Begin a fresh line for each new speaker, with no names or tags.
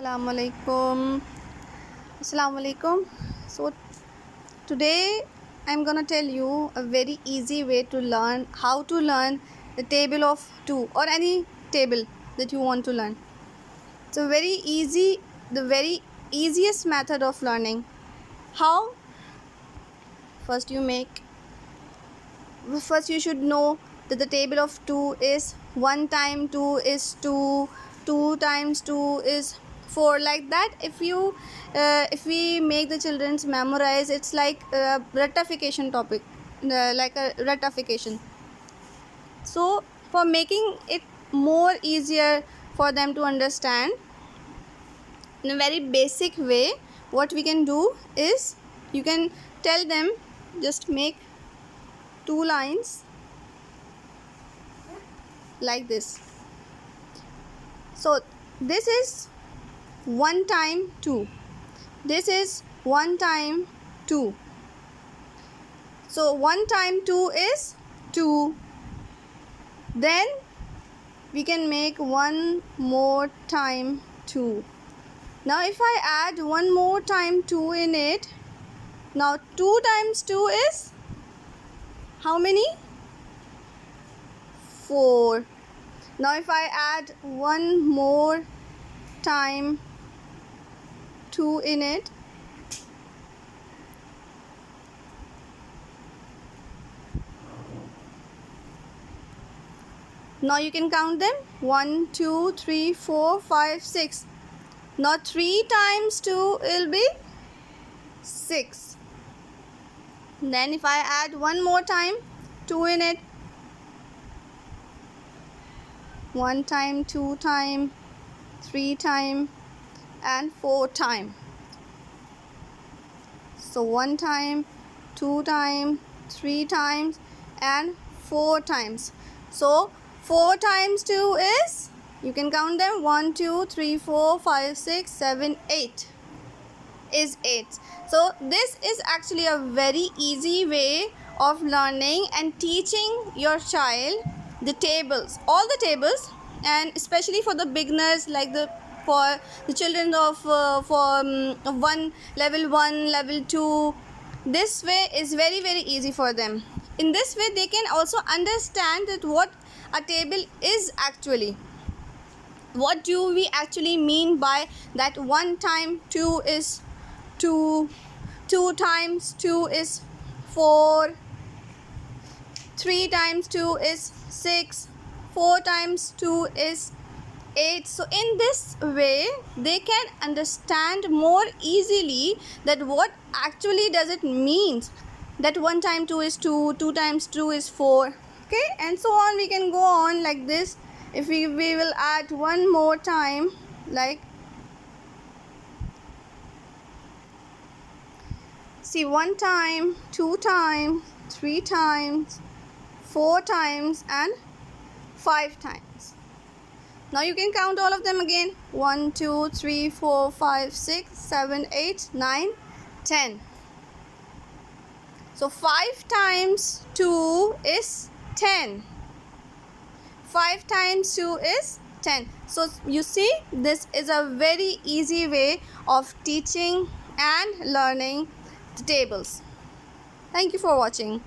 Assalamualaikum. So today I'm gonna tell you a very easy way to learn how to learn the table of 2 or any table that you want to learn. So the very easiest method of learning. How? First you should know that the table of 2 is 1 times 2 is 2, 2 times 2 is 4, like that. If we make the children's memorize, it's like a rectification topic, like a rectification. So for making it more easier for them to understand in a very basic way, what we can do is you can tell them, just make 2 lines like this. So this is 1 times 2, this is 1 times 2. So 1 times 2 is 2. Then we can make 1 more time 2. Now if I add 1 more time 2 in it, now 2 times 2 is how many? 4. Now if I add 1 more time 2 in it, now you can count them, 1 2 3 4 5 6. Now 3 times 2 will be 6. Then if I add 1 more time 2 in it, 1 time, 2 time, 3 time and 4 time. So 1 time, 2 time, 3 times and 4 times. So 4 times 2 is, you can count them, 1 2 3 4 5 6 7 8 is 8. So this is actually a very easy way of learning and teaching your child the tables, all the tables, and especially for the beginners, like for the children of level 1, level 2. This way is very easy for them. In this way they can also understand that what a table is actually. What do we actually mean by that? 1 times 2 is 2, 2 times 2 is 4, 3 times 2 is 6, 4 times 2 is 8. So in this way they can understand more easily that what actually does it mean, that 1 times 2 is 2, 2 times 2 is 4, okay, and so on. We can go on like this. If we will add 1 more time, like, see, 1 time, 2 times, 3 times, 4 times and 5 times. Now you can count all of them again, 1 2 3 4 5 6 7 8 9 10. So 5 times 2 is 10. 5 times 2 is 10. So you see, this is a very easy way of teaching and learning the tables. Thank you for watching.